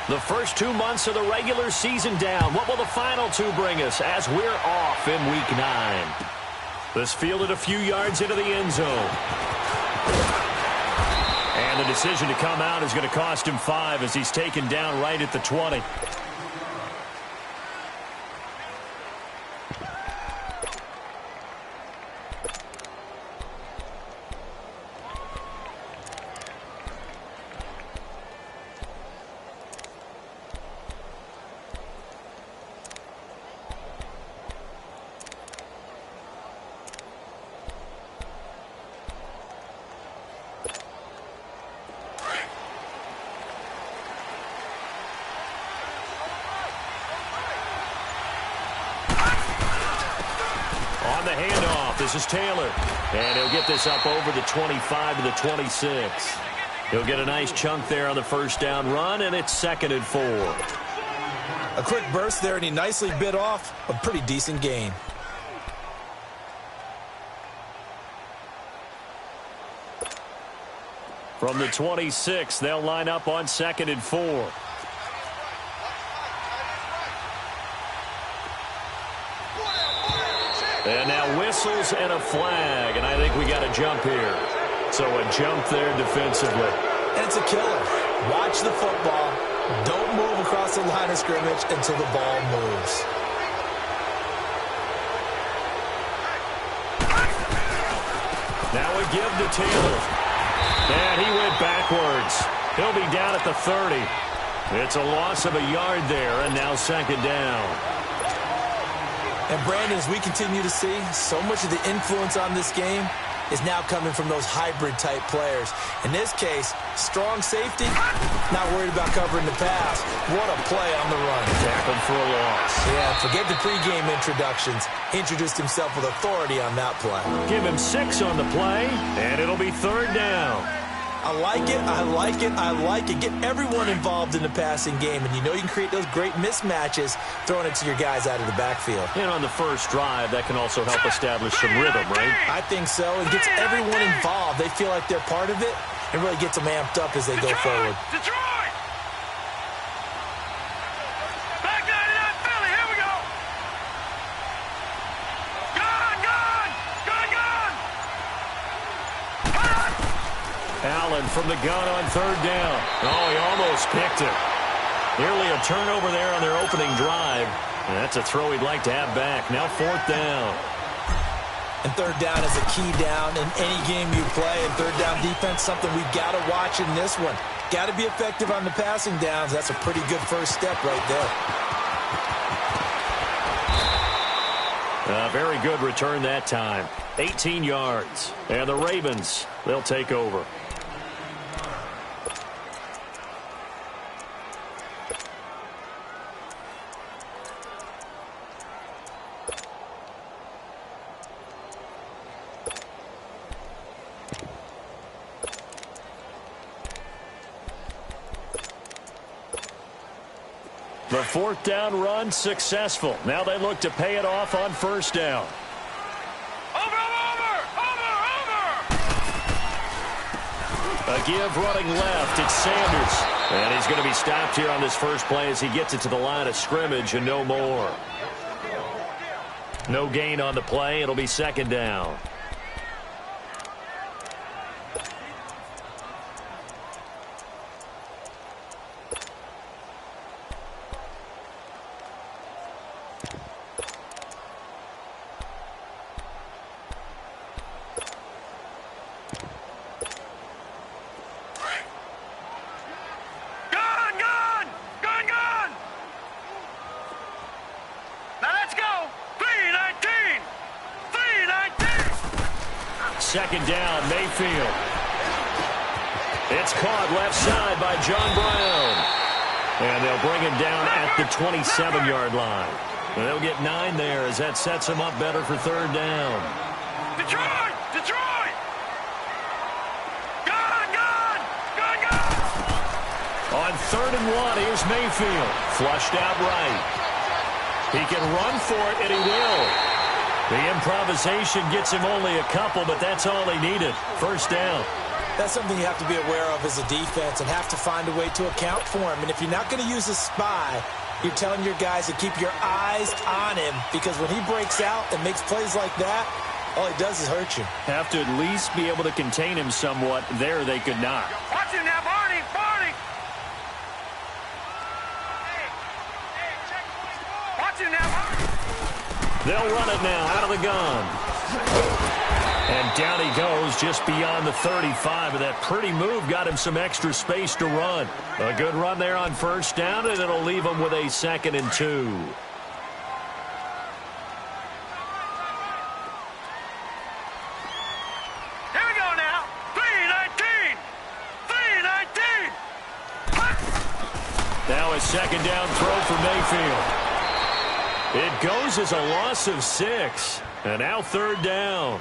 The first 2 months of the regular season down. What will the final two bring us as we're off in Week 9? This fielded a few yards into the end zone. And the decision to come out is going to cost him 5 as he's taken down right at the 20. On the handoff, this is Taylor. And he'll get this up over the 25 to the 26. He'll get a nice chunk there on the first down run, and it's 2nd and 4. A quick burst there, and he nicely bit off a pretty decent gain. From the 26, they'll line up on 2nd and 4. And now whistles and a flag, and I think we got a jump here. So a jump there defensively. And it's a killer. Watch the football. Don't move across the line of scrimmage until the ball moves. Now a give to Taylor. And he went backwards. He'll be down at the 30. It's a loss of a yard there, and now 2nd down. And Brandon, as we continue to see, so much of the influence on this game is now coming from those hybrid-type players. In this case, strong safety, not worried about covering the pass. What a play on the run. Tackled for a loss. Yeah, forget the pregame introductions. Introduced himself with authority on that play. Give him 6 on the play, and it'll be 3rd down. I like it, I like it, I like it. Get everyone involved in the passing game, and you know you can create those great mismatches throwing it to your guys out of the backfield. And on the first drive, that can also help establish some rhythm, right? I think so. It gets everyone involved. They feel like they're part of it, and really gets them amped up as they go forward. Detroit! Back 99 Philly, here we go! Allen from the gun on 3rd down. Oh, he almost picked it. Nearly a turnover there on their opening drive. And that's a throw he'd like to have back. Now 4th down. And 3rd down is a key down in any game you play. And 3rd down defense, something we've got to watch in this one. Got to be effective on the passing downs. That's a pretty good first step right there. A very good return that time. 18 yards. And the Ravens, they'll take over. The 4th down run successful. Now they look to pay it off on 1st down. Over! A give running left. It's Sanders. And he's going to be stopped here on this first play as he gets it to the line of scrimmage and no more. No gain on the play. It'll be 2nd down. Second down, Mayfield. It's caught left side by John Brown. And they'll bring him down at the 27-yard line. And they'll get 9 there as that sets him up better for 3rd down. Detroit! On 3rd and 1, here's Mayfield. Flushed out right. He can run for it, and he will. The improvisation gets him only a couple, but that's all he needed. 1st down. That's something you have to be aware of as a defense and have to find a way to account for him. And if you're not going to use a spy, you're telling your guys to keep your eyes on him, because when he breaks out and makes plays like that, all he does is hurt you. Have to at least be able to contain him somewhat. There they could not. Watch him now, Barney! Barney! Watch him now, Barney! They'll run it now out of the gun. And down he goes just beyond the 35. And that pretty move got him some extra space to run. A good run there on first down, and it'll leave him with a 2nd and 2. Here we go now. 3-19. 3-19. Now a 2nd down throw for Mayfield. It goes as a loss of 6. And now 3rd down.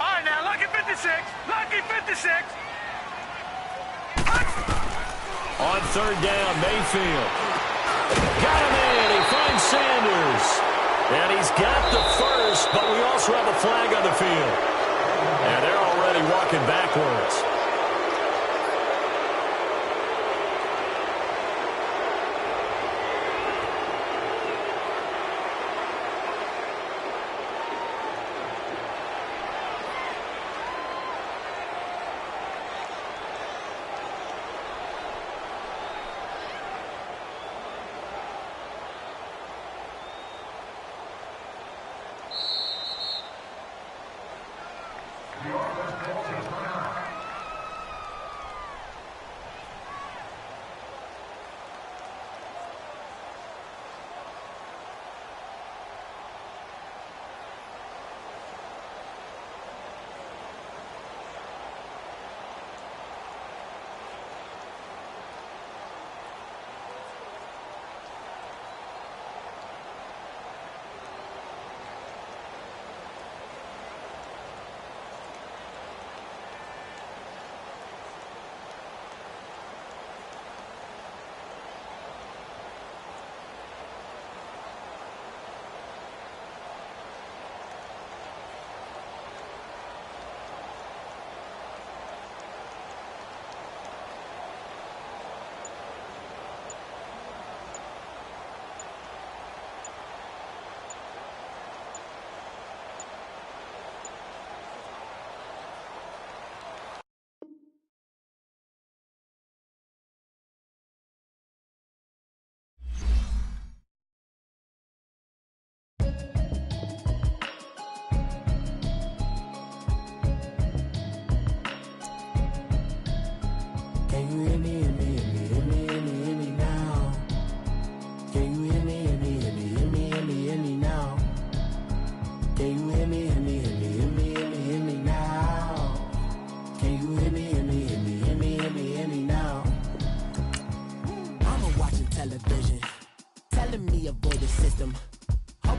All right, now, lucky 56. Lucky 56. On 3rd down, Mayfield. Got him in. He finds Sanders. And he's got the first, but we also have a flag on the field. And they're already walking backwards.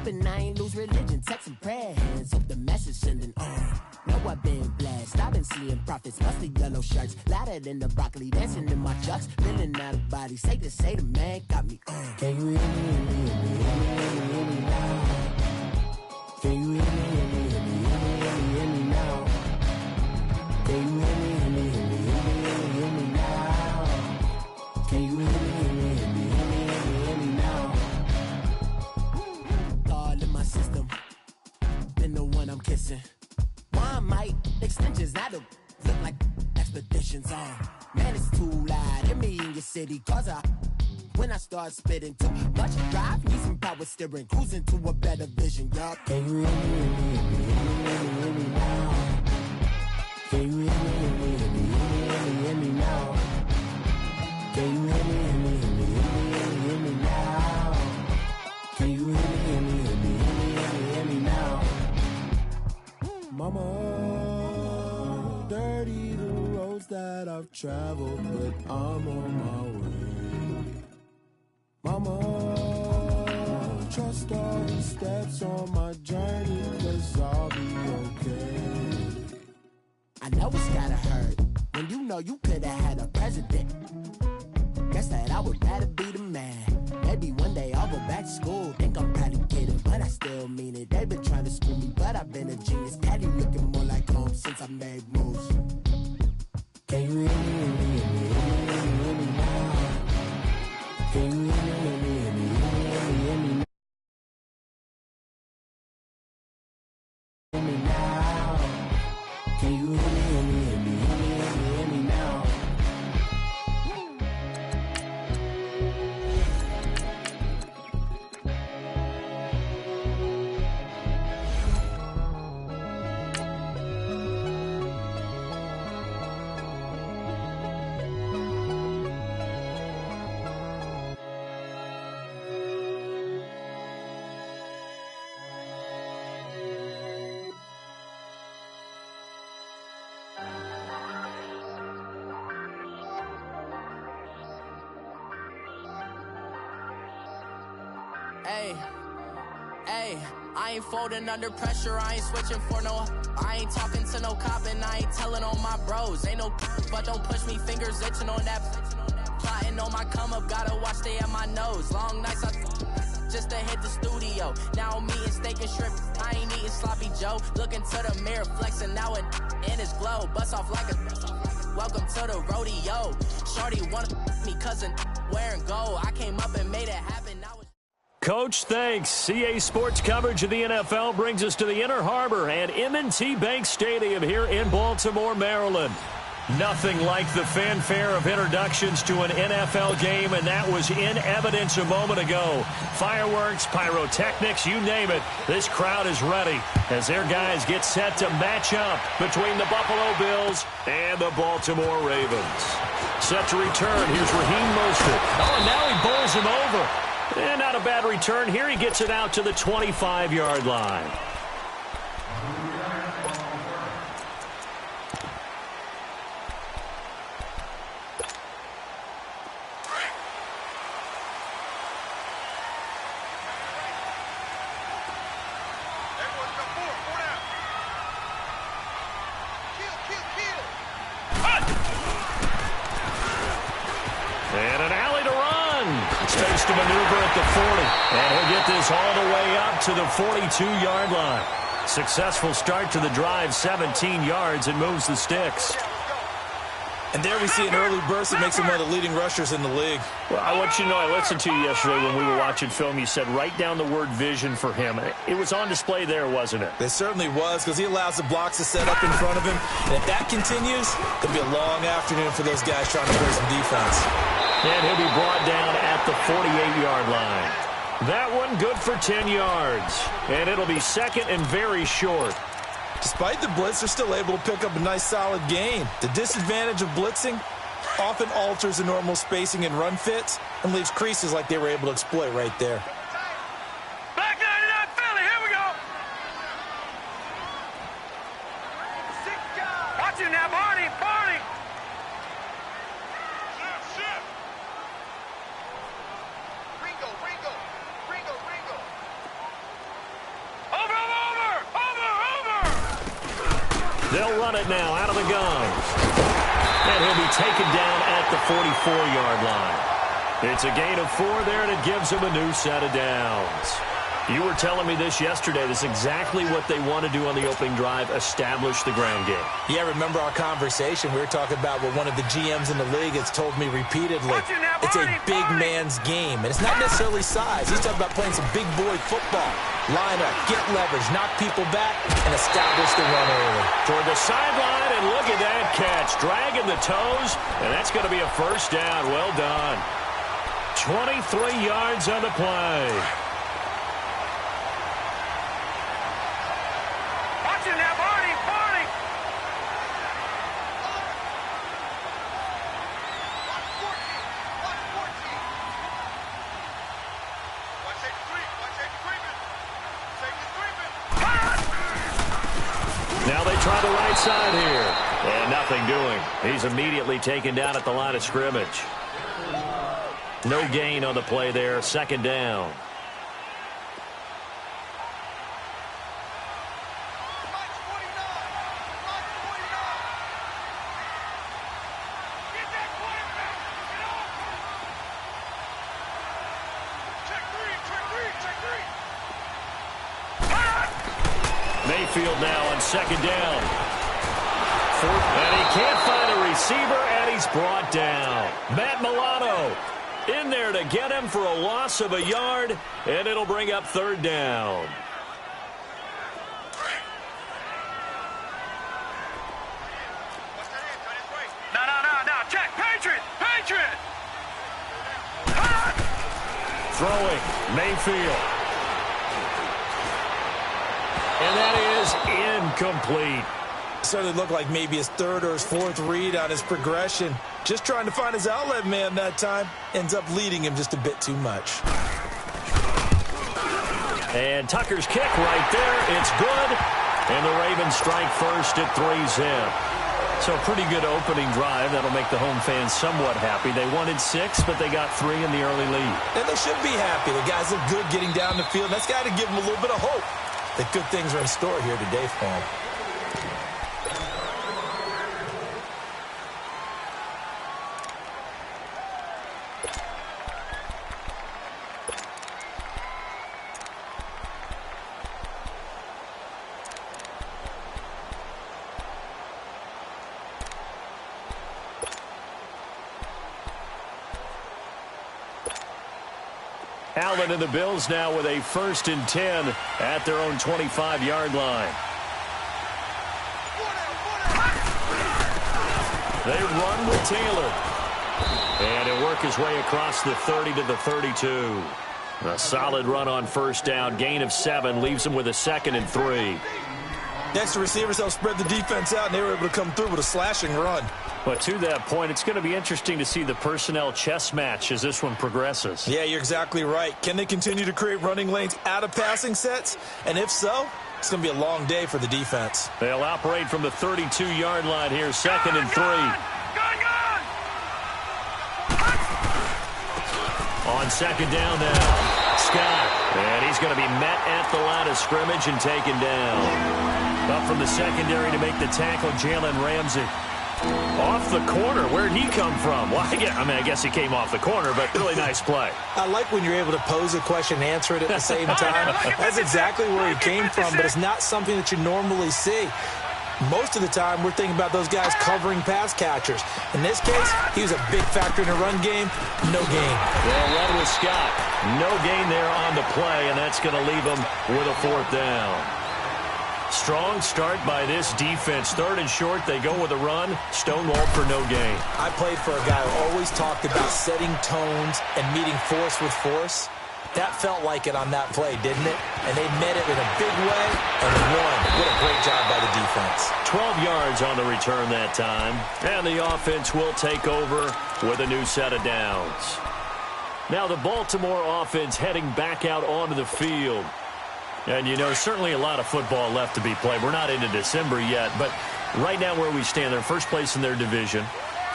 hoping I ain't lose religion. Texting prayer hands, hope the message sending on. Know I've been blessed, I've been seeing prophets, mostly yellow shirts, louder than the broccoli, dancing in my chucks, feeling out of body. Say the man got me on. Can you hear me, hear me, hear me now? Can you hear me, hear me, hear me, hear me now? Can you hear me, hear me, hear me, hear me now? Can you hear me, hear me, hear me, hear me now? God in my system, been the one I'm kissing. Why might extensions that'll look like expeditions on? Man, it's too loud. Hear me in your city, cause when I start spitting too much drive, need some power steering, cruising to a better vision, y'all. Can you hear me, hear me, hear me now? Can you hear me, hear me, hear me, hear me now? Can you hear me, hear me, hear me, hear me now? Can you hear me, hear me, hear me, hear me now? Mama, dirty the roads that I've traveled, but I'm on my way. Mama, trust all the steps on my journey, 'cause I'll be okay. I know it's gotta president. Guess that I would rather be the man. Maybe one day I'll go back to school. Think I'm probably kidding, but I still mean it. They've been trying to school me, but I've been a genius. Daddy looking more like home since I made moves. Can you hear me, hear me, hear me, hear me, hear me now? Can you hear me, hear me, hear me, hear me, hear me now? Hear me now. Can you hear me, hear me, hear me, hear me, hear me, hear me now? Hey, I ain't folding under pressure, I ain't switching for no. I ain't talking to no cop and I ain't telling on my bros. Ain't no but don't push me, fingers itching on that. Plotting on my come up, gotta watch stay at my nose. Long nights I just to hit the studio. Now I'm eating steak and shrimp, I ain't eating sloppy Joe. Looking to the mirror, flexing now and in his glow. Bust off like a welcome to the rodeo. Shorty wanted me cousin wearing gold. I came up and made it happen. Now Coach, thanks. CA Sports coverage of the NFL brings us to the Inner Harbor and M&T Bank Stadium here in Baltimore, Maryland. Nothing like the fanfare of introductions to an NFL game, and that was in evidence a moment ago. Fireworks, pyrotechnics, you name it. This crowd is ready as their guys get set to match up between the Buffalo Bills and the Baltimore Ravens. Set to return. Here's Raheem Mostert. Oh, and now he bowls him over. And not a bad return. Here he gets it out to the 25-yard line. And an alley to run. Space to maneuver at the 40. And he'll get this all the way up to the 42-yard line. Successful start to the drive, 17 yards, and moves the sticks. And there we see an early burst that makes him one of the leading rushers in the league. Well, I want you to know, I listened to you yesterday when we were watching film. You said write down the word vision for him. It was on display there, wasn't it? It certainly was, because he allows the blocks to set up in front of him. And if that continues, it'll be a long afternoon for those guys trying to play some defense. And he'll be brought down at the 48-yard line. That one good for 10 yards. And it'll be second and very short. Despite the blitz, they're still able to pick up a nice, solid gain. The disadvantage of blitzing often alters the normal spacing and run fits and leaves creases like they were able to exploit right there. Back 99 Philly, here we go. Watch it now, Barney, Barney. Shift. Ringo. Over. They'll run it now out of the gun. And he'll be taken down at the 44-yard line. It's a gain of 4 there, and it gives him a new set of downs. You were telling me this yesterday. This is exactly what they want to do on the opening drive, establish the ground game. Yeah, remember our conversation? We were talking about what one of the GMs in the league has told me repeatedly. It's a big man's game, and it's not necessarily size. He's talking about playing some big boy football. Line up, get leverage, knock people back, and establish the run early. Toward the sideline, and look at that catch. Dragging the toes, and that's going to be a first down. Well done. 23 yards on the play. Watch it now, Barney. Now they try the right side here. And nothing doing. He's immediately taken down at the line of scrimmage. No gain on the play there. Second down. Mayfield now on second down. And he can't find a receiver, and he's brought down. Matt Milano in there to get him for a loss of a yard, and it'll bring up third down. No. Check. Patriot. Throwing, Mayfield. And that is incomplete. Certainly looked like maybe his third or his fourth read on his progression. Just trying to find his outlet man that time. Ends up leading him just a bit too much. And Tucker's kick right there. It's good. And the Ravens strike first at 3-zip. So pretty good opening drive. That'll make the home fans somewhat happy. They wanted 6, but they got 3 in the early lead. And they should be happy. The guys look good getting down the field. That's got to give them a little bit of hope that good things are in store here today for them. Allen and the Bills now with a 1st and 10 at their own 25-yard line. They run with Taylor. And he'll work his way across the 30 to the 32. A solid run on first down. Gain of 7 leaves him with a 2nd and 3. Next, the receivers helped spread the defense out, and they were able to come through with a slashing run. But to that point, it's going to be interesting to see the personnel chess match as this one progresses. Yeah, you're exactly right. Can they continue to create running lanes out of passing sets? And if so, it's going to be a long day for the defense. They'll operate from the 32-yard line here, 2nd and 3. On second down now, Scott. And he's going to be met at the line of scrimmage and taken down. Up from the secondary to make the tackle, Jalen Ramsey. Off the corner. Where'd he come from? Well, I guess he came off the corner, but really nice play. I like when you're able to pose a question and answer it at the same time. That's exactly where he came from, but it's not something that you normally see. Most of the time, we're thinking about those guys covering pass catchers. In this case, he was a big factor in the run game. No gain. Well, run with Scott. No gain there on the play, and that's going to leave him with a 4th down. Strong start by this defense. 3rd and short, they go with a run. Stonewalled for no gain. I played for a guy who always talked about setting tones and meeting force with force. That felt like it on that play, didn't it? And they met it in a big way and won. What a great job by the defense. 12 yards on the return that time. And the offense will take over with a new set of downs. Now the Baltimore offense heading back out onto the field. And, certainly a lot of football left to be played. We're not into December yet, but right now where we stand, they're first place in their division.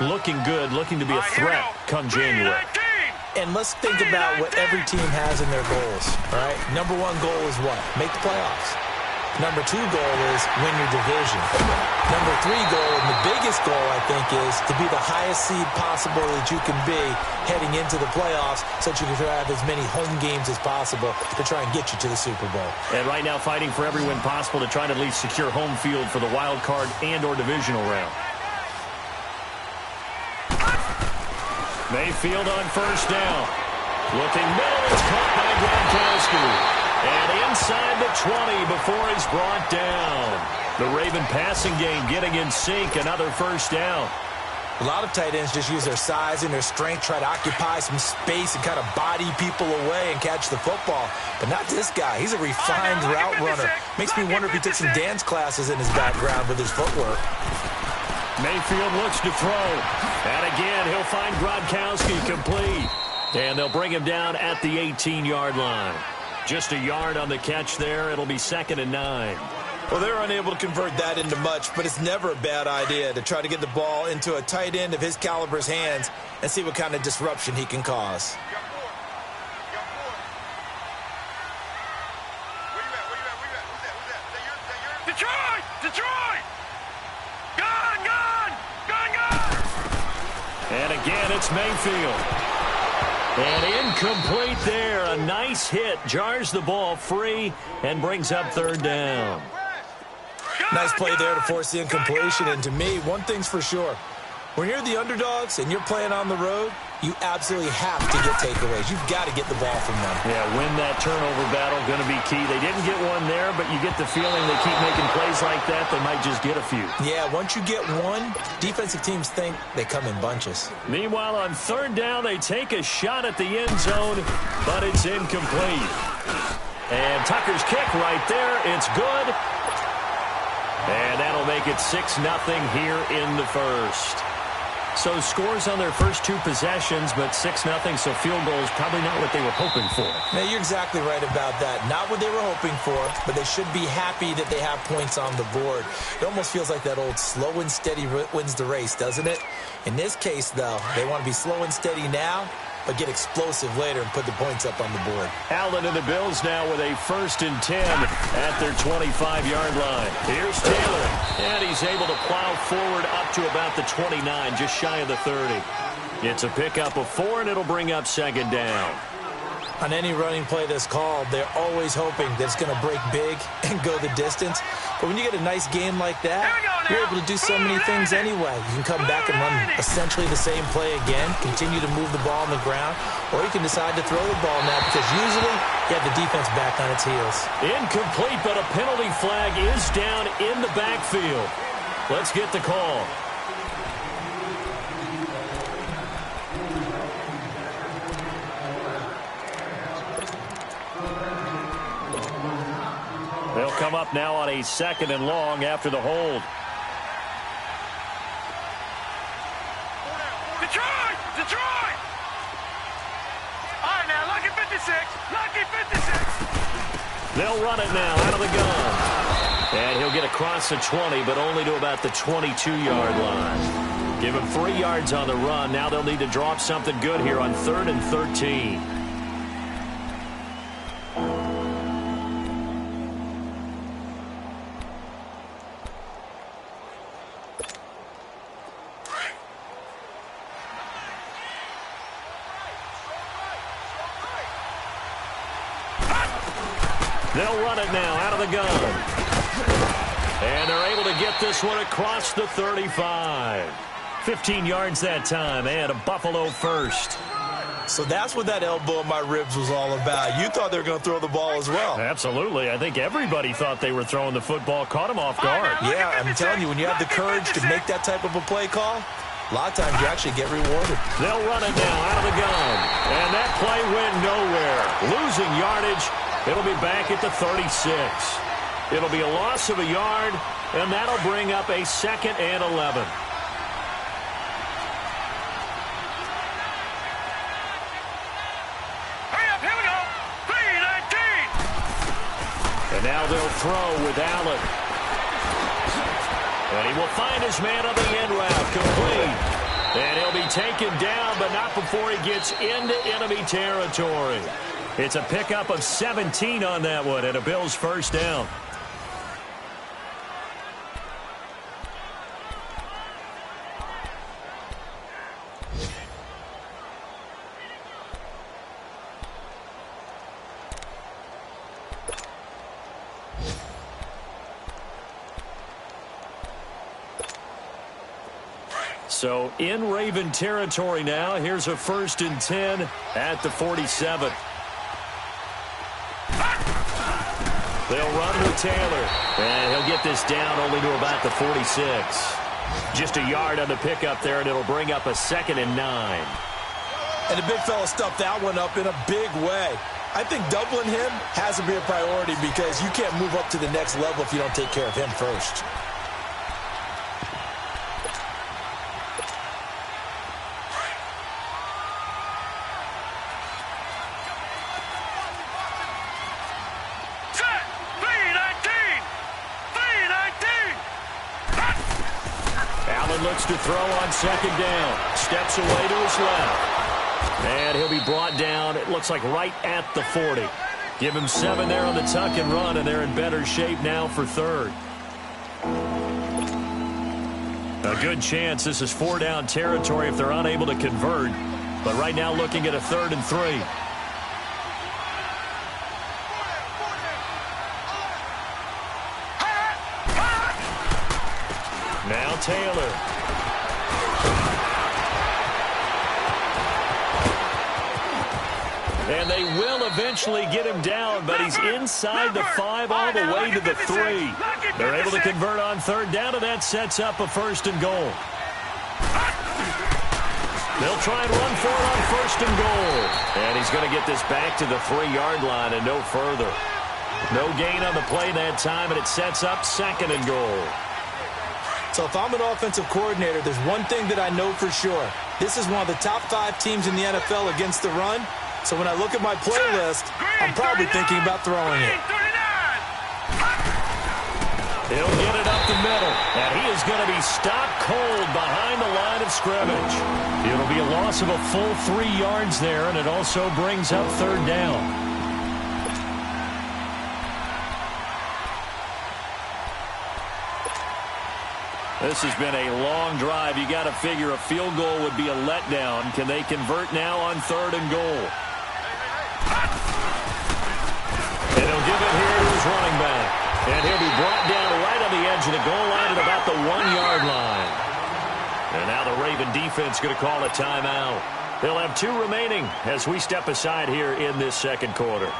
Looking good, looking to be a threat come January. And let's think about what every team has in their goals, all right? Number 1 goal is what? Make the playoffs. Number 2 goal is win your division. Number 3 goal, and the biggest goal, I think, is to be the highest seed possible that you can be heading into the playoffs so that you can have as many home games as possible to try and get you to the Super Bowl. And right now fighting for every win possible to try to at least secure home field for the wild card and or divisional round. Mayfield on first down. Looking middle, it's caught by Gronkowski. And inside the 20 before he's brought down. The Raven passing game getting in sync. Another first down. A lot of tight ends just use their size and their strength, try to occupy some space and kind of body people away and catch the football. But not this guy. He's a refined route runner. Makes me wonder if he took some dance classes in his background with his footwork. Mayfield looks to throw. And again, he'll find Gronkowski complete. And they'll bring him down at the 18-yard line. Just a yard on the catch there. It'll be 2nd and 9. Well, they're unable to convert that into much, but it's never a bad idea to try to get the ball into a tight end of his caliber's hands and see what kind of disruption he can cause. Detroit! Gone! And again, it's Mayfield. And incomplete there. A nice hit. Jars the ball free and brings up 3rd down. Nice play there to force the incompletion. And to me, one thing's for sure. When you're the underdogs and you're playing on the road, you absolutely have to get takeaways. You've got to get the ball from them. Yeah, win that turnover battle, going to be key. They didn't get one there, but you get the feeling they keep making plays like that, they might just get a few. Yeah, once you get one, defensive teams think they come in bunches. Meanwhile, on third down, they take a shot at the end zone, but it's incomplete. And Tucker's kick right there. It's good. And that'll make it 6-0 here in the first. So scores on their first two possessions, but 6-0, so field goal is probably not what they were hoping for. Yeah, you're exactly right about that. Not what they were hoping for, but they should be happy that they have points on the board. It almost feels like that old slow and steady wins the race, doesn't it? In this case, though, they want to be slow and steady now, but get explosive later and put the points up on the board. Allen and the Bills now with a 1st and 10 at their 25-yard line. Here's Taylor, and he's able to plow forward up to about the 29, just shy of the 30. It's a pickup of 4, and it'll bring up 2nd down. On any running play that's called, they're always hoping that it's going to break big and go the distance. But when you get a nice game like that, you're able to do so many things anyway. You can come back and run essentially the same play again, continue to move the ball on the ground, or you can decide to throw the ball now because usually you have the defense back on its heels. Incomplete, but a penalty flag is down in the backfield. Let's get the call. They'll come up now on a 2nd and long after the hold. Detroit! Detroit! All right, now, lucky 56. Lucky 56. They'll run it now out of the gun. And he'll get across the 20, but only to about the 22-yard line. Give him 3 yards on the run. Now they'll need to draw up something good here on 3rd and 13. They'll run it now out of the gun. And they're able to get this one across the 35. 15 yards that time, and a Buffalo first. So that's what that elbow in my ribs was all about. You thought they were going to throw the ball as well. Absolutely. I think everybody thought they were throwing the football, caught him off guard. Yeah, I'm telling you, when you have the courage to make that type of a play call, a lot of times you actually get rewarded. They'll run it now out of the gun. And that play went nowhere. Losing yardage. It'll be back at the 36. It'll be a loss of a yard, and that'll bring up a 2nd and 11. Hurry up, here we go. 3-19. And now they'll throw with Allen. And he will find his man on the end route, complete. And he'll be taken down, but not before he gets into enemy territory. It's a pickup of 17 on that one, and a Bills 1st down. So in Raven territory now. Here's a 1st and 10 at the 47. They'll run with Taylor. And he'll get this down only to about the 46. Just a yard on the pickup there, and it'll bring up a 2nd and 9. And the big fella stuffed that one up in a big way. I think doubling him has to be a priority because you can't move up to the next level if you don't take care of him first. Looks to throw on 2nd down. Steps away to his left. And he'll be brought down, it looks like right at the 40. Give him 7 there on the tuck and run, and they're in better shape now for 3rd. A good chance this is 4-down territory if they're unable to convert. But right now looking at a 3rd and 3. Taylor. And they will eventually get him down, but he's inside the 5 all the way to the 3. They're able to convert on third down, and that sets up a 1st and goal. They'll try and run for it on 1st and goal. And he's going to get this back to the 3-yard line and no further. No gain on the play that time, and it sets up 2nd and goal. So if I'm an offensive coordinator, there's one thing that I know for sure. This is one of the top 5 teams in the NFL against the run. So when I look at my playlist, I'm probably thinking about throwing it. He'll get it up the middle, and he is going to be stopped cold behind the line of scrimmage. It'll be a loss of a full 3 yards there, and it also brings up 3rd down. This has been a long drive. You got to figure a field goal would be a letdown. Can they convert now on 3rd and goal? And he'll give it here to his running back. And he'll be brought down right on the edge of the goal line at about the 1-yard line. And now the Raven defense going to call a timeout. They'll have 2 remaining as we step aside here in this 2nd quarter.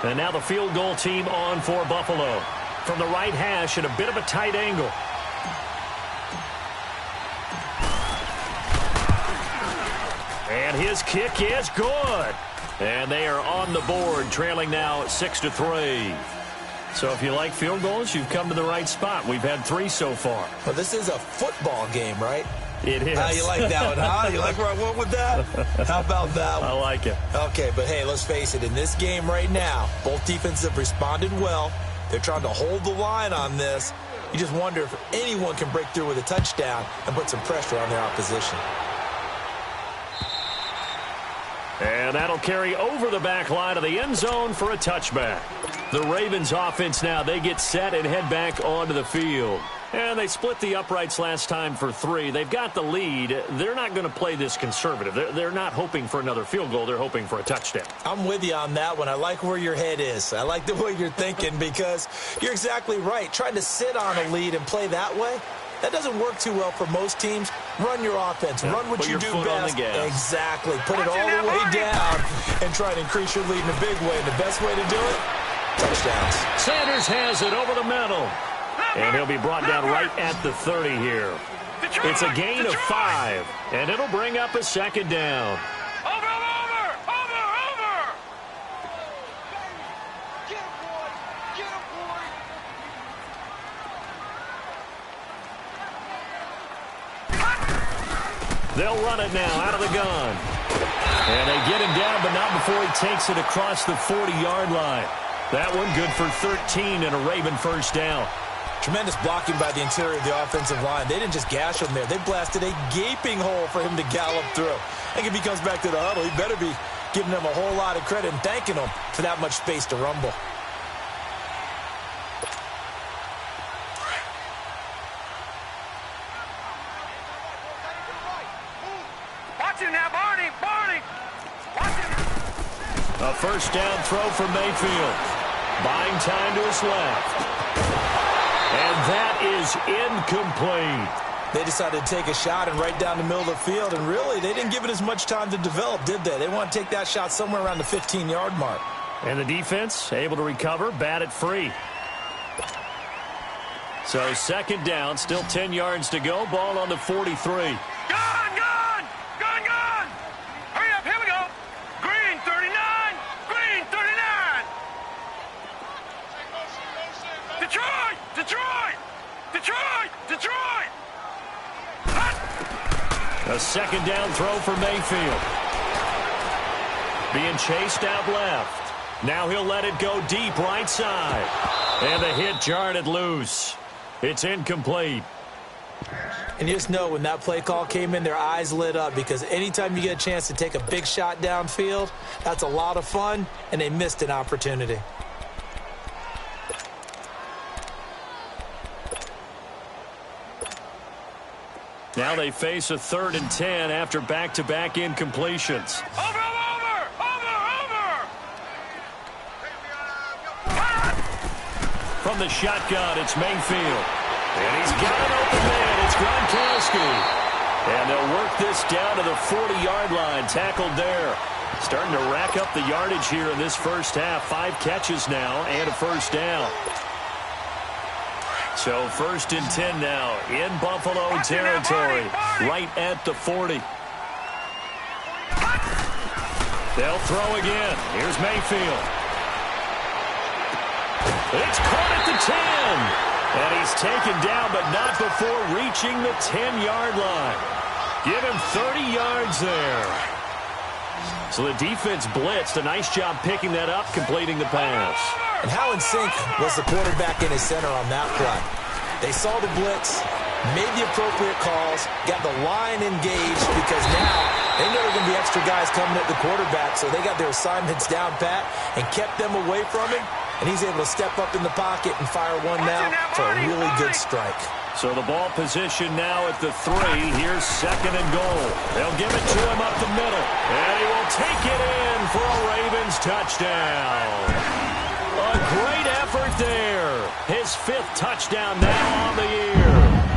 And now the field goal team on for Buffalo. From the right hash at a bit of a tight angle. And his kick is good. And they are on the board, trailing now 6-3. So if you like field goals, you've come to the right spot. We've had 3 so far. Well, this is a football game, right? It is. You like that one, huh? You like where I went with that? How about that one? I like it. Okay, but hey, let's face it. In this game right now, both defenses have responded well. They're trying to hold the line on this. You just wonder if anyone can break through with a touchdown and put some pressure on their opposition. And that'll carry over the back line of the end zone for a touchback. The Ravens offense now, they get set and head back onto the field. And they split the uprights last time for 3. They've got the lead. They're not going to play this conservative. They're not hoping for another field goal. They're hoping for a touchdown. I'm with you on that one. I like where your head is. I like the way you're thinking because you're exactly right. Trying to sit on a lead and play that way, that doesn't work too well for most teams. Run your offense. Run what you do best. Exactly. Put it all the way down and try to increase your lead in a big way. And the best way to do it, touchdowns. Sanders has it over the middle. And he'll be brought down right at the 30 here. It's a gain of 5. And it'll bring up a 2nd down. Over! Get him, boy! Get him, boy! They'll run it now out of the gun. And they get him down, but not before he takes it across the 40-yard line. That one good for 13 and a Raven 1st down. Tremendous blocking by the interior of the offensive line. They didn't just gash him there. They blasted a gaping hole for him to gallop through. I think if he comes back to the huddle, he better be giving them a whole lot of credit and thanking them for that much space to rumble. Watch him now, Barney! Watch him! A 1st down throw from Mayfield. Buying time to his left. And that is incomplete. They decided to take a shot and right down the middle of the field, and really, they didn't give it as much time to develop, did they? They want to take that shot somewhere around the 15-yard mark. And the defense able to recover, bat it free. So 2nd down, still 10 yards to go, ball on the 43. Gone! Hurry up, here we go! Green 39! Green 39! Detroit! A 2nd down throw for Mayfield. Being chased out left. Now he'll let it go deep right side. And the hit jarred it loose. It's incomplete. And you just know when that play call came in, their eyes lit up because anytime you get a chance to take a big shot downfield, that's a lot of fun, and they missed an opportunity. Now they face a 3rd and 10 after back-to-back incompletions. Over! From the shotgun, it's Mayfield. And he's got an open man. It's Gronkowski. And they'll work this down to the 40-yard line. Tackled there. Starting to rack up the yardage here in this first half. 5 catches now and a first down. So 1st and 10 now in Buffalo territory. Right at the 40. They'll throw again. Here's Mayfield. It's caught at the 10. And he's taken down, but not before reaching the 10-yard line. Give him 30 yards there. So the defense blitzed. A nice job picking that up, completing the pass. And how in sync was the quarterback in his center on that play? They saw the blitz, made the appropriate calls, got the line engaged because now they know there are going to be extra guys coming at the quarterback, so they got their assignments down pat and kept them away from him. And he's able to step up in the pocket and fire one now for a really good strike. So the ball position now at the 3. Here's 2nd and goal. They'll give it to him up the middle. And he will take it in for a Ravens touchdown. A great effort there. His 5th touchdown now on the year.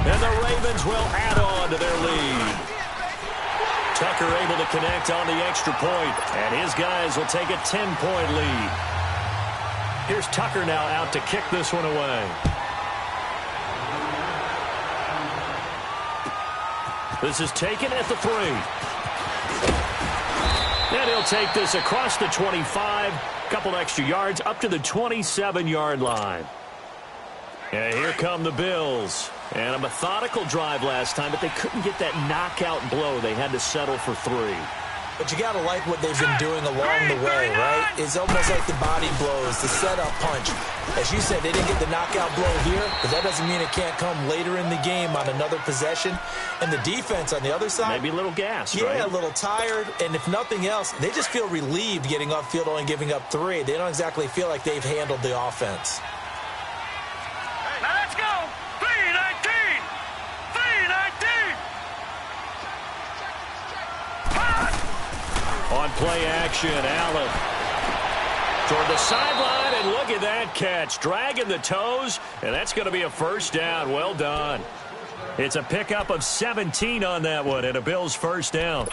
And the Ravens will add on to their lead. Tucker able to connect on the extra point. And his guys will take a 10-point lead. Here's Tucker now out to kick this one away. This is taken at the 3. And he'll take this across the 25. Couple extra yards up to the 27-yard line. And here come the Bills. And a methodical drive last time, but they couldn't get that knockout blow. They had to settle for 3. But you got to like what they've been doing along the way, right? It's almost like the body blows, the setup punch. As you said, they didn't get the knockout blow here, but that doesn't mean it can't come later in the game on another possession. And the defense on the other side. Maybe a little gas, right? Yeah, right? a little tired. And if nothing else, they just feel relieved getting upfield only giving up 3. They don't exactly feel like they've handled the offense. Now let's go. 3-19. 3-19. On play action, Allen toward the sideline, and look at that catch. Dragging the toes, and that's going to be a first down. Well done. It's a pickup of 17 on that one, and a Bills first down.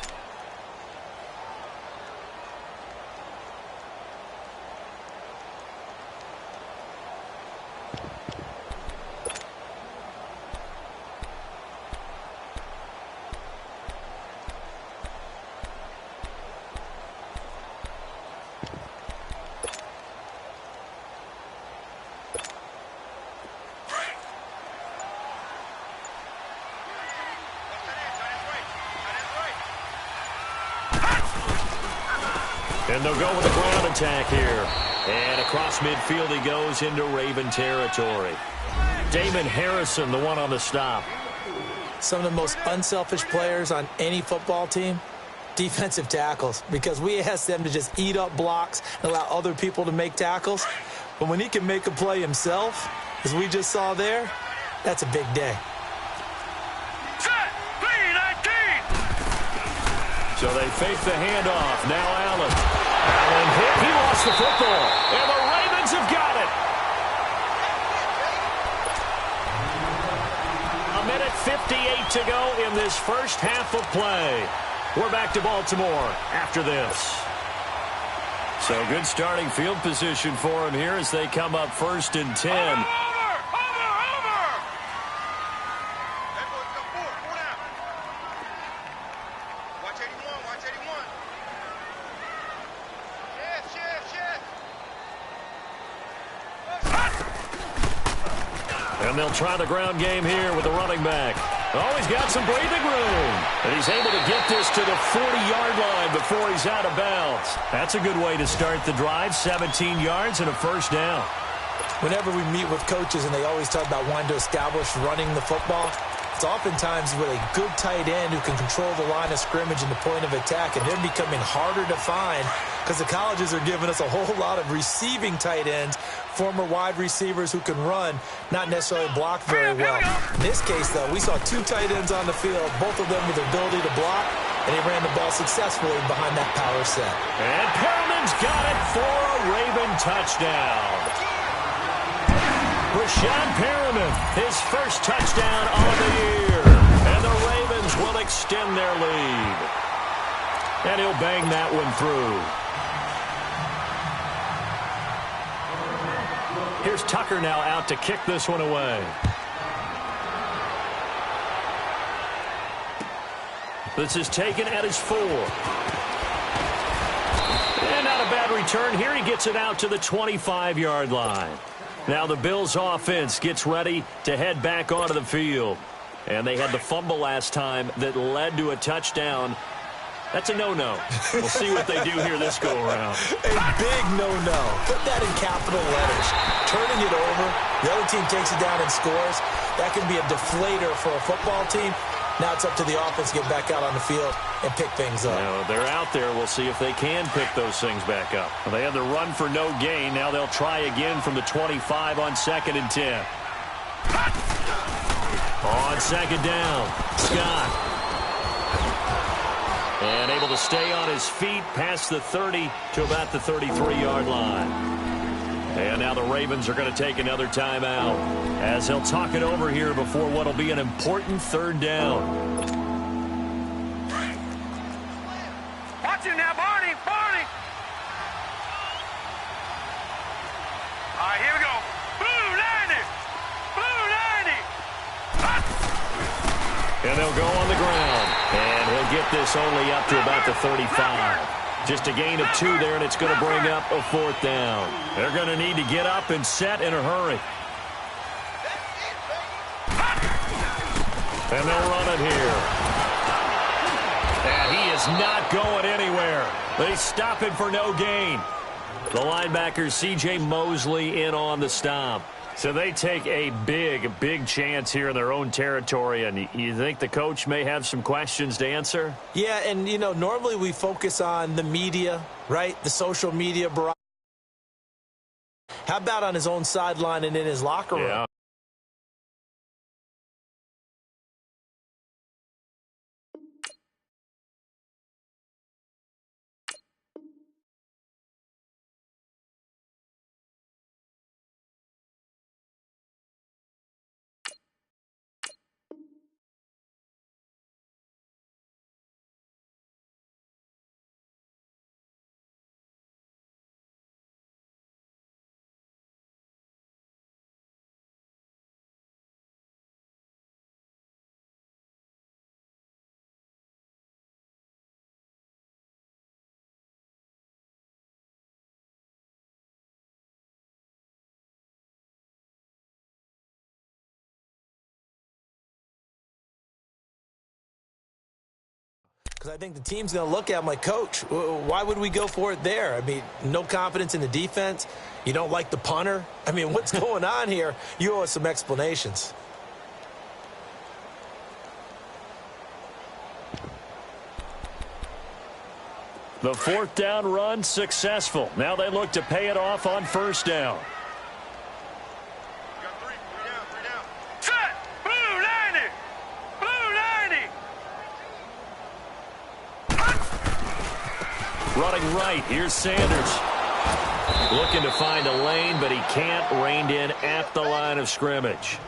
And they'll go with a ground attack here. And across midfield he goes into Raven territory. Damon Harrison, the one on the stop. Some of the most unselfish players on any football team, defensive tackles, because we ask them to just eat up blocks and allow other people to make tackles. But when he can make a play himself, as we just saw there, that's a big day. So they fake the handoff. Now Allen. Allen hit. He lost the football. And the Ravens have got it. 1:58 to go in this first half of play. We're back to Baltimore after this. So good starting field position for him here as they come up 1st and 10. And they'll try the ground game here with the running back. Oh, he's got some breathing room. And he's able to get this to the 40-yard line before he's out of bounds. That's a good way to start the drive. 17 yards and a first down. Whenever we meet with coaches and they always talk about wanting to establish running the football, it's oftentimes with a good tight end who can control the line of scrimmage and the point of attack, and they're becoming harder to find because the colleges are giving us a whole lot of receiving tight ends, former wide receivers who can run, not necessarily block very well. In this case, though, we saw 2 tight ends on the field, both of them with the ability to block, and he ran the ball successfully behind that power set. And Perriman's got it for a Raven touchdown. Rashad Perriman, his first touchdown on the year. And the Ravens will extend their lead. And he'll bang that one through. Here's Tucker now out to kick this one away. This is taken at his 4. And not a bad return. Here he gets it out to the 25-yard line. Now the Bills offense gets ready to head back onto the field. And they had the fumble last time that led to a touchdown. That's a no-no. We'll see what they do here this go-around. A big no-no. Put that in capital letters. Turning it over, the other team takes it down and scores. That can be a deflator for a football team. Now it's up to the offense to get back out on the field and pick things up. Now, they're out there. We'll see if they can pick those things back up. Well, they had the run for no gain. Now they'll try again from the 25 on 2nd and 10. On 2nd down, Scott. And able to stay on his feet past the 30 to about the 33-yard line. And now the Ravens are going to take another timeout as they'll talk it over here before what will be an important 3rd down. Watch it now, Barney, Barney. All right, here we go. Blue 90, Blue 90. And they'll go on the ground. And he'll get this only up to about the 35. Just a gain of 2 there, and it's going to bring up a 4th down. They're going to need to get up and set in a hurry. And they'll run it here. And he is not going anywhere. They stop him for no gain. The linebacker, C.J. Mosley, in on the stop. So they take a big chance here in their own territory, and you think the coach may have some questions to answer? Yeah, and, you know, normally we focus on the media, right? The social media. How about on his own sideline and in his locker room? Yeah. Because I think the team's going to look at him like, Coach, why would we go for it there? I mean, no confidence in the defense. You don't like the punter. I mean, what's going on here? You owe us some explanations. The 4th down run successful. Now they look to pay it off on 1st down. Three down. Set! Blue 90! Blue 90! Running right, here's Sanders. Looking to find a lane, but he can't. Reined in at the line of scrimmage.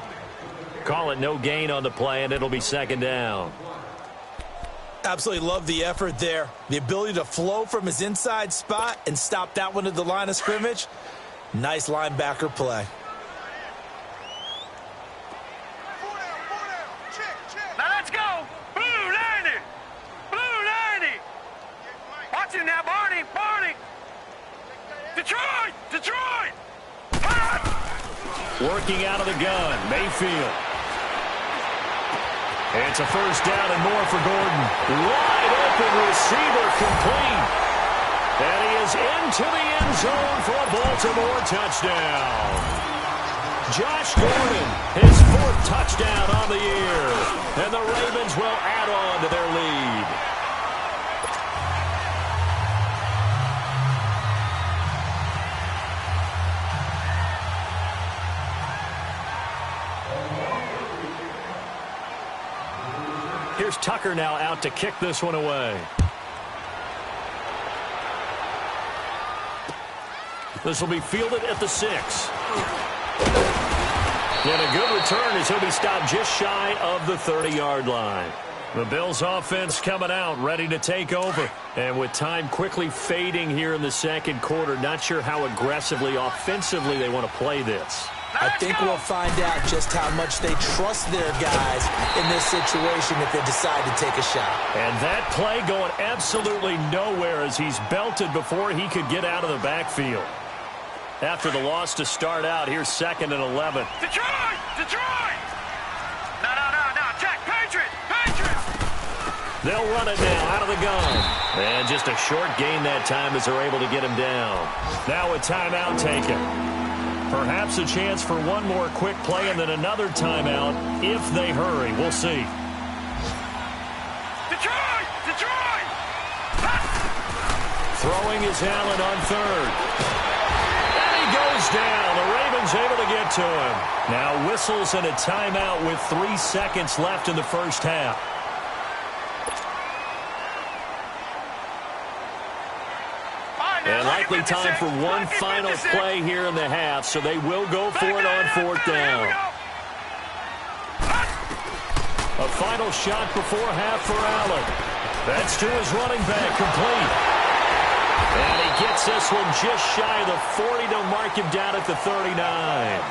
Call it no gain on the play, and it'll be 2nd down. Absolutely love the effort there. The ability to flow from his inside spot and stop that one at the line of scrimmage. Nice linebacker play. Now let's go! Blue 90! Blue 90! Watch it now, Barney, Barney! Detroit! Detroit! Working out of the gun, Mayfield. It's a 1st down and more for Gordon. Wide open receiver complete. And he is into the end zone for a Baltimore touchdown. Josh Gordon, his 4th touchdown on the year. And the Ravens will add on to their lead. Here's Tucker now out to kick this one away. This will be fielded at the 6. And a good return as he'll be stopped just shy of the 30-yard line. The Bills offense coming out, ready to take over. And with time quickly fading here in the second quarter, not sure how aggressively, offensively they want to play this. I think we'll find out just how much they trust their guys in this situation if they decide to take a shot. And that play going absolutely nowhere as he's belted before he could get out of the backfield. After the loss to start out, here's 2nd and 11. Detroit! Detroit! No, check, Patriots! Patriots! They'll run it now out of the gun. And just a short gain that time as they're able to get him down. Now a timeout taken. Perhaps a chance for one more quick play and then another timeout if they hurry. We'll see. Detroit! Detroit! Throwing is Allen on 3rd. And he goes down. The Ravens able to get to him. Now whistles and a timeout with 3 seconds left in the first half. And likely time for one final play here in the half, so they will go for it on 4th down. A final shot before half for Allen. That's to his running back, complete. And he gets this one just shy of the 40 to mark him down at the 39.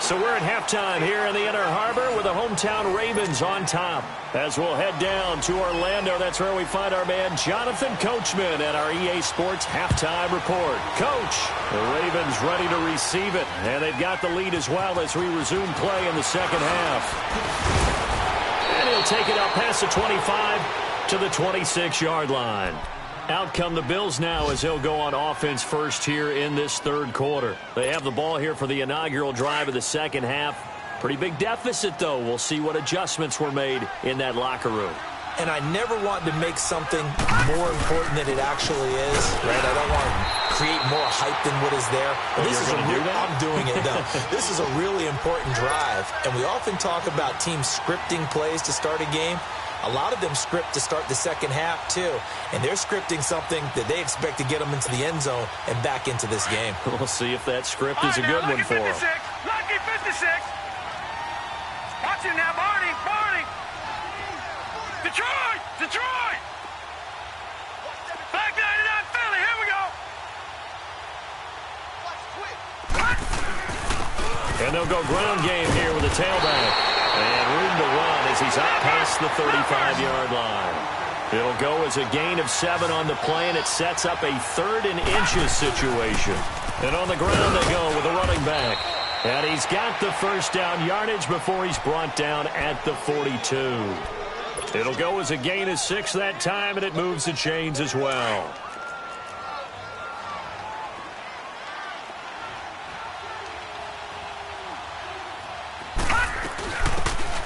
So we're at halftime here in the Inner Harbor with the hometown Ravens on top. As we'll head down to Orlando, that's where we find our man Jonathan Coachman at our EA Sports Halftime Report. Coach, the Ravens ready to receive it, and they've got the lead as well as we resume play in the second half. And he'll take it out past the 25 to the 26-yard line. Out come the Bills now as they'll go on offense first here in this third quarter. They have the ball here for the inaugural drive of the second half. Pretty big deficit, though. We'll see what adjustments were made in that locker room. And I never want to make something more important than it actually is, right? I don't want to create more hype than what is there. But I'm doing it, though. This is a really important drive. And we often talk about teams scripting plays to start a game. A lot of them script to start the second half, too. And they're scripting something that they expect to get them into the end zone and back into this game. We'll see if that script is a good one for them. Lucky 56. Watch him now, Barney. Detroit! Detroit! Back 99 Philly. Here we go. And they'll go ground game here with a tailback. And room to run as he's out past the 35-yard line. It'll go as a gain of 7 on the play, and it sets up a 3rd and inches situation. And on the ground they go with a running back. And he's got the first down yardage before he's brought down at the 42. It'll go as a gain of 6 that time, and it moves the chains as well.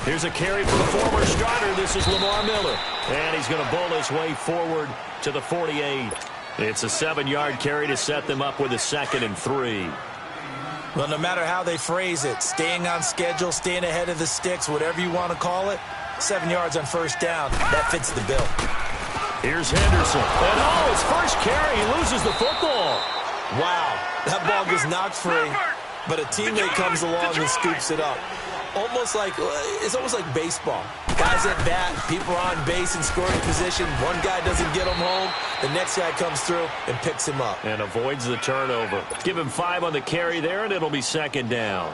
Here's a carry for the former starter. This is Lamar Miller. And he's going to bowl his way forward to the 48. It's a 7-yard carry to set them up with a 2nd and 3. Well, no matter how they phrase it, staying on schedule, staying ahead of the sticks, whatever you want to call it, 7 yards on first down, that fits the bill. Here's Henderson. And his first carry, he loses the football. Wow, that ball gets knocked free, but a teammate comes along and scoops it up. It's almost like baseball. Guys at bat, people are on base in scoring position. One guy doesn't get him home. The next guy comes through and picks him up. And avoids the turnover. Give him 5 on the carry there, and it'll be 2nd down.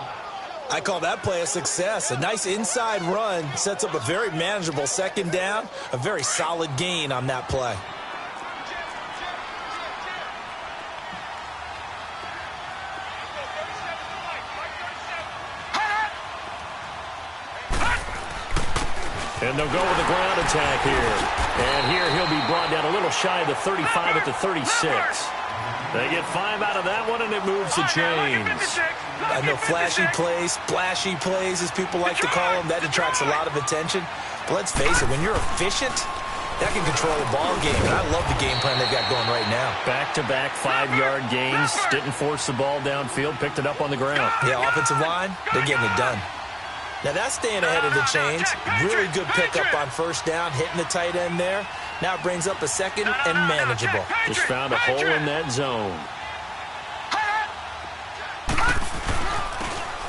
I call that play a success. A nice inside run sets up a very manageable 2nd down. A very solid gain on that play. And they'll go with the ground attack here. And here he'll be brought down a little shy of the 35 at the 36. They get 5 out of that one, and it moves the chains. I know flashy plays, splashy plays, as people like to call them, that attracts a lot of attention. But let's face it, when you're efficient, that can control a ball game. And I love the game plan they've got going right now. Back-to-back 5-yard gains. Didn't force the ball downfield. Picked it up on the ground. Yeah, offensive line, they're getting it done. Now that's staying ahead of the chains. Really good pickup on first down, hitting the tight end there. Now it brings up a 2nd and manageable. Just found a hole in that zone.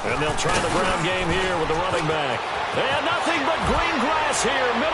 And they'll try the ground game here with the running back. And nothing but green grass here, middle of